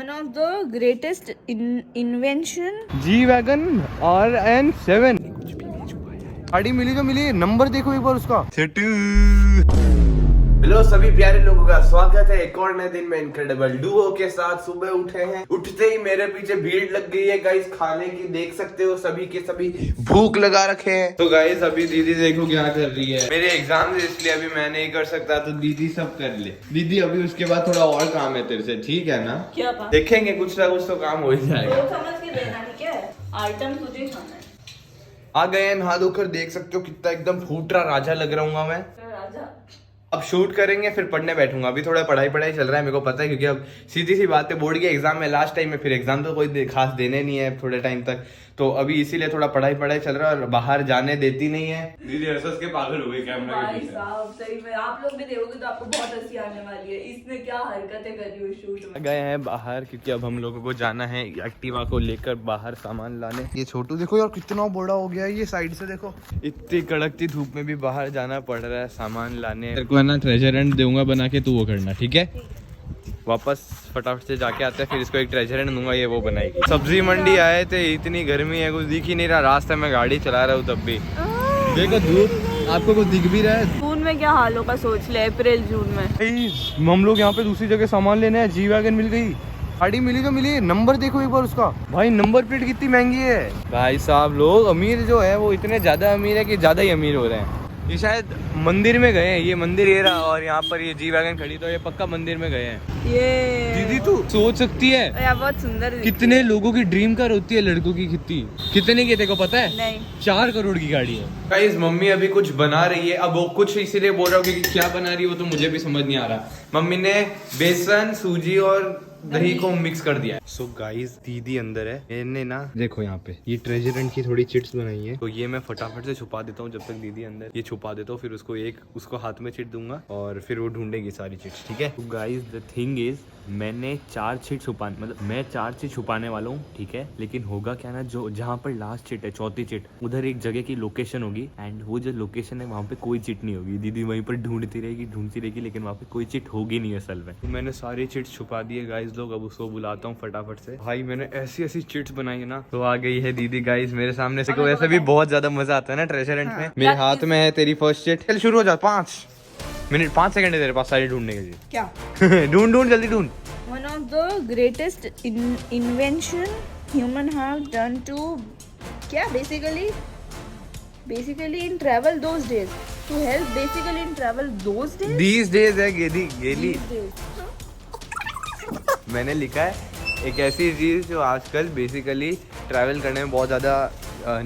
One of the greatest invention. G-Wagon RN7 गाड़ी मिली तो मिली, number देखो एक बार उसका। हेलो सभी प्यारे लोगों का स्वागत है एक और नए दिन में इनक्रेडिबल डुओ के साथ। सुबह उठे हैं, उठते ही मेरे पीछे भीड़ लग गई है गाइस खाने की। देख सकते हो सभी के सभी भूख लगा रखे हैं। तो गाइस अभी दीदी देखो क्या कर रही है। मेरे एग्जाम है इसलिए अभी मैं नहीं कर सकता, तो दीदी सब कर ले। दीदी अभी उसके बाद थोड़ा और काम है तेरे से, ठीक है ना? क्या बात? देखेंगे कुछ ना कुछ तो काम हो ही जाएगा। तो समझ के देना, ठीक है? आइटम तुझे खाना है। आ गए हैं नहा धोकर, देख सकते हो कितना एकदम फूट रहा राजा लग रहा हूँ मैं। राजा अब शूट करेंगे फिर पढ़ने बैठूंगा। अभी थोड़ा पढ़ाई चल रहा है, मेरे को पता है, क्योंकि अब सीधी सी बात है बोर्ड के एग्जाम में लास्ट टाइम में, फिर एग्जाम तो कोई खास देने नहीं है थोड़े टाइम तक, तो अभी इसीलिए थोड़ा पढ़ाई चल रहा है और बाहर जाने देती नहीं है। दीदी हंस के पागल हो गई कैमरा के पीछे। साहब सही में आप लोग भी देखोगे तो आपको बहुत हंसी आने वाली है। इसने क्या हरकतें करी हुई शूट में। गए हैं बाहर क्योंकि अब हम लोगों को जाना है एक्टिवा को लेकर बाहर सामान लाने। ये छोटू देखो यार कितना बड़ा हो गया है, ये साइड से देखो। इतनी कड़कती धूप में भी बाहर जाना पड़ रहा है सामान लाने। तेरे को ना ट्रेजर हंट दूंगा बना के, तू वो करना, ठीक है? वापस फटाफट से जाके आते हैं, फिर इसको एक ट्रेजर हंट दूंगा, ये वो बनाएगी। सब्जी मंडी आए थे, इतनी गर्मी है कुछ दिख ही नहीं रहा। रास्ते में गाड़ी चला रहा हूँ तब भी देखो धूप, आपको कुछ दिख भी रहा है? जून में क्या हाल होगा सोच ले, अप्रैल जून में। हम लोग यहाँ पे दूसरी जगह सामान लेने हैं। G-Wagon मिल गई, गाड़ी मिली तो मिली, नंबर देखो एक बार उसका। भाई नंबर प्लेट कितनी महंगी है भाई साहब। लोग अमीर जो है वो इतने ज्यादा अमीर है कि ज्यादा ही अमीर हो रहे हैं। ये शायद मंदिर में गए हैं, ये मंदिर ये रहा और यहाँ पर ये G-Wagon खड़ी, तो ये पक्का मंदिर में गए हैं। ये दीदी तू सोच सकती है यार बहुत सुंदर कितने लोगों की ड्रीम कार होती है लड़कों की। कितने की तेरे को पता है? नहीं 4 करोड़ की गाड़ी है। गाइस मम्मी अभी कुछ बना रही है, अब वो कुछ इसीलिए बोल रहा हूँ क्योंकि क्या बना रही है वो तो मुझे भी समझ नहीं आ रहा। मम्मी ने बेसन सूजी और दही को मिक्स कर दिया है। सो गाइस दीदी अंदर है, मैंने ना देखो यहाँ पे ये ट्रेजर हंट की थोड़ी चिट्स बनाई है, तो ये मैं फटाफट से छुपा देता हूँ जब तक दीदी अंदर। ये छुपा देता हूँ, फिर उसको हाथ में चिट दूंगा और फिर वो ढूंढेगी सारी चिट्स, ठीक है? तो गाइस द थिंग इज मैंने 4 चिट छुपाने, मतलब मैं 4 चिट छुपाने वाला हूँ, ठीक है? लेकिन होगा क्या ना, जो जहाँ पर लास्ट चिट है, चौथी चिट, उधर एक जगह की लोकेशन होगी एंड वो जो लोकेशन है वहाँ पे कोई चिट नहीं होगी। दीदी वहीं पर ढूंढती रहेगी, लेकिन वहाँ पे कोई चिट होगी नहीं असल में। तो मैंने सारी चिट्स छुपा दी है गाइस लोग। अब उसको बुलाता हूँ फटाफट से। भाई मैंने ऐसी चिट्स बनाई है ना। तो आ गई है दीदी गाइस मेरे सामने से। वैसे भी बहुत ज्यादा मजा आता है ना ट्रेजर हंट में। मेरे हाथ में है तेरी फर्स्ट चिट। चल शुरू हो जा, 5 सेकंड है तेरे पास सारी ढूंढने के लिए। क्या? ढूंढ जल्दी ढूंढ। One of the greatest invention human have done to क्या basically in travel those days to help basically in travel those days These days है गेली। मैंने लिखा है एक ऐसी चीज जो आजकल बेसिकली ट्रैवल करने में बहुत ज्यादा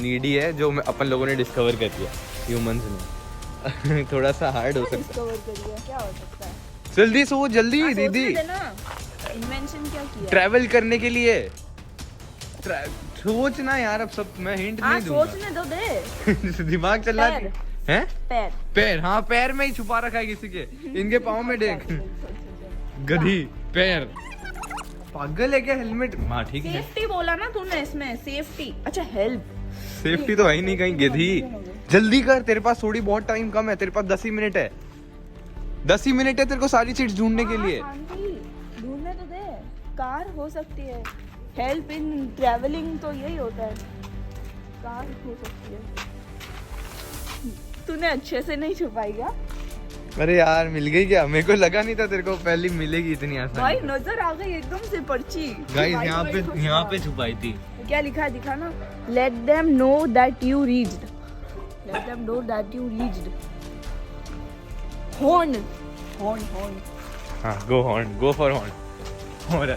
नीडी है, जो अपन लोगों ने डिस्कवर कर लिया ह्यूमंस ने। थोड़ा सा हार्ड हो सकता है। डिस्कवर करिए क्या हो सकता है? जल्दी सोच जल्दी दीदी। इन्वेंशन क्या किया? ट्रैवल करने के लिए सोच ना यार। अब सब मैं हिंट नहीं दूंगा। सोचने दो दे। दिमाग चल रहा है। पैर हाँ पैर में ही छुपा रखा है किसी के। इनके पाँव में देख गधी पैर। पागल है क्या? हेलमेट हाँ ठीक है। सेफ्टी बोला ना तूने इसमें, सेफ्टी। अच्छा हेल्प, सेफ्टी तो है ही नहीं कहीं। गधी जल्दी कर, तेरे पास थोड़ी बहुत टाइम कम है। तेरे पास 10 ही मिनट है। 10 ही मिनट है तेरे को सारी चीज ढूंढने के लिए। ढूंढने तो दे। कार हो सकती है, हेल्प इन ट्रैवलिंग तो यही होता है। कार हो सकती है। तूने अच्छे से नहीं छुपाई क्या? अरे यार मिल गई क्या? मेरे को लगा नहीं था तेरे को पहले मिलेगी इतनी आसानी। भाई नजर आ गई एकदम से पर्ची। गाइस यहाँ पे छुपाई थी। क्या लिखा है दिखा ना। Let them know that you reached. Let them know that you reached. Horn. हाँ गो फॉर हॉर्न। हॉर्न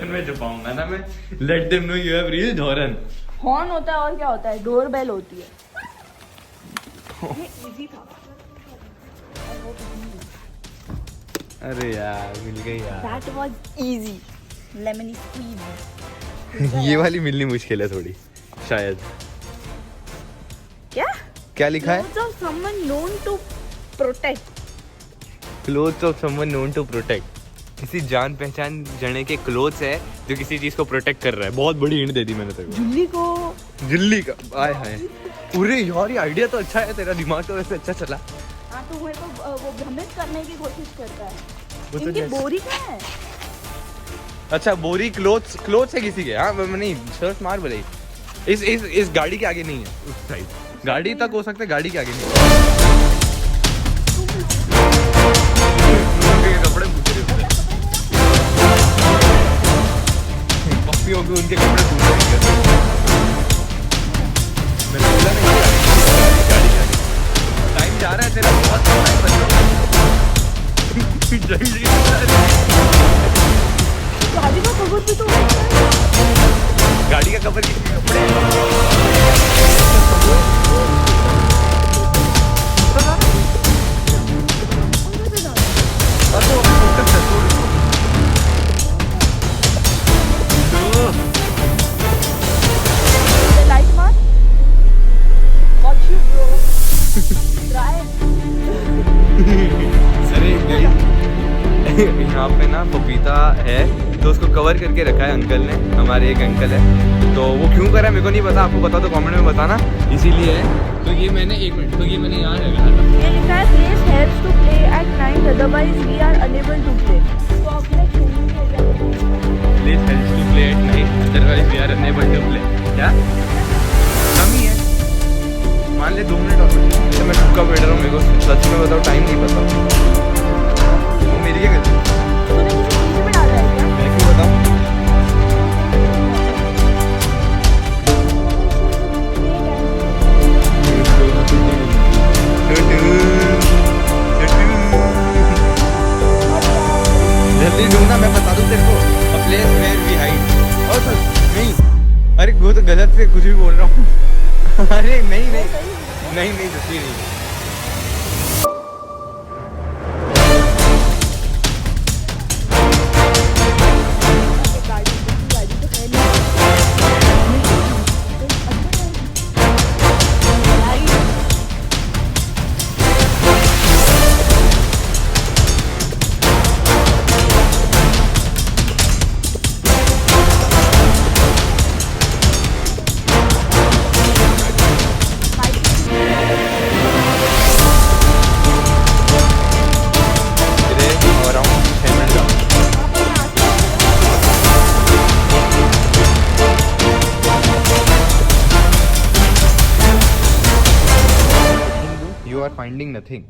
में छुपाऊंगा ना मैं। Let them know you have reached horn. Horn होता है और क्या होता है? डोर बेल होती है। ये इजी था। अरे यार मिल गई यार। That was easy. Lemony squeeze. ये वाली मिलनी मुश्किल है थोड़ी शायद। क्या लिखा है? Clothes of someone known to protect. Clothes of someone known to protect. किसी जान पहचान जने के क्लोथ्स है जो किसी चीज को प्रोटेक्ट कर रहा है। बहुत बड़ी हिंट दे दी मैंने तेरे को। जुल्ली का आय हाय। अरे यार ये आइडिया तो अच्छा है, तेरा दिमाग तो वैसे अच्छा चला। हाँ तो मेरे को वो भ्रमित करने की कोशिश करता है। वो तो इनकी जैसे- बोरी कहाँ है? अच्छा बोरी क्लोथ्स है किसी के। हाँ नहीं शर्ट मार बोले इस गाड़ी के आगे नहीं है उस साइड गाड़ी तक हो सकता है गाड़ी के आगे नहीं है। उनके कपड़े पूछ रहे होते हैं। पप्पियों के उनके कपड़े पूछ रहे हैं। मैंने बोला नहीं गाड़ी के आगे टाइम जा रहा है तेरा बहुत टाइम बच रहा है। गाड़ी का कवर भी तो गाड़ी का कवर किसके कपड़े लाइट मार Got you, bro. Try. अरे यहाँ पे ना पपीता है तो उसको कवर करके रखा है अंकल ने। हमारे एक अंकल है तो वो क्यों करा मेरे को नहीं पता। आपको पता तो कमेंट में बताना। इसीलिए है तो ये मैंने एक मिनट तो ये मैंने यहाँ लगाया था। ये लिखा है place helps to play at night otherwise we are unable to play. तो अपने खेलने के लिए please help to play at night otherwise we are unable to play. क्या कमी है? मान ले 2 मिनट और तो मैं कब बैठ रहा हूँ। मेरे को सच में बताओ टाइम नहीं पता। वो मेरी क्या गलती? तूने किसी चीज में डाला है क्या? मैं क्यों बताऊँ? जल्दी ढूंढना मैं बता दूं तेरे को। A place where we hide। और सर नहीं अरे वो तो गलत से कुछ भी बोल रहा हूँ। अरे नहीं नहीं नहीं नहीं सच्ची नहीं। गाड़ी तो है नहीं। You are finding nothing।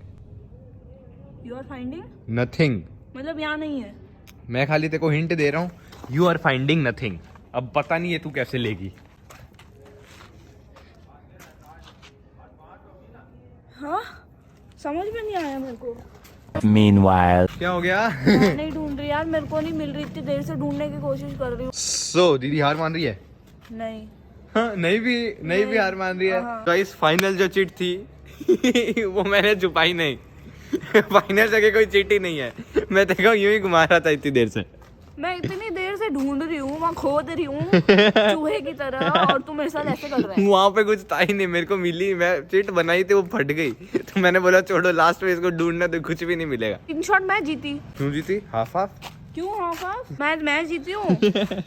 You are finding? Nothing। मतलब यहाँ नहीं है। मैं खाली तेरे को हिंट दे रहा हूँ। You are finding nothing। अब पता नहीं है तू कैसे लेगी। हाँ समझ में नहीं आया मेरे को। Meanwhile, क्या हो गया? मैं नहीं ढूंढ रही यार, मेरे को नहीं मिल रही। इतनी देर से ढूंढने की कोशिश कर रही हूँ। So दीदी हार मान रही है? नहीं हाँ, नहीं भी हार मान रही है। हाँ। गाइस फाइनल जो चिट थी वो मैंने छुपाई नहीं। फाइनल जगह कोई चिट ही नहीं है। मैं देखो यूं ही घुमा रहा था इतनी देर से। मैं इतनी देर से ढूंढ रही हूँ, वहाँ खोद रही हूँ चूहे की तरह, और तू मेरे साथ ऐसे कर रहा है। वहाँ पे कुछ था ही नहीं। मेरे को मिली, मैं चिट बनाई थी वो फट गई। तो मैंने बोला छोड़ो लास्ट में इसको ढूंढना तो कुछ भी नहीं मिलेगा। इन शॉट मैं जीती। क्यों जीती? Half half. क्यों हाफ? मैं जीती हूँ।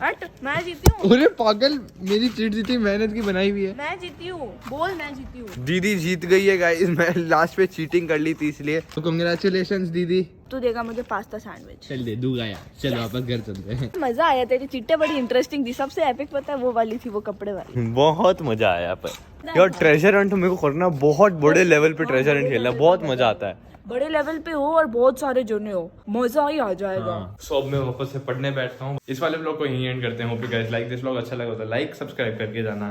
हट, मैं जीती हूँ। अरे पागल, मेरी चिट जीती, मेहनत की बनाई हुई है। मैं जीती हूँ, बोल मैं जीती हूँ। दीदी जीत गई है गाइस। मैं लास्ट पे चीटिंग कर ली थी इसलिए। तो कांग्रेचुलेशंस दीदी। तू देगा मुझे पास्ता सैंडविच। चल दे दूंगा यार। चलो वापस घर चलते हैं। मजा आया, तेरी चिट्टे बड़ी इंटरेस्टिंग थी। सबसे एपिक पता है वो वाली थी, वो कपड़े वाली। बहुत मजा आया पर यार ट्रेजर हंट मेरे को करना बहुत बड़े लेवल पे ट्रेजर हंट खेलना बहुत मजा आता है। बड़े लेवल पे हो और बहुत सारे जने हो, मजा ही आ जाएगा। सो अब मैं वापस से पढ़ने बैठता हूँ। इस वाले ब्लॉग को यहीं एंड करते हैं। Hope you guys like this blog. अच्छा लगा तो लाइक सब्सक्राइब करके जाना।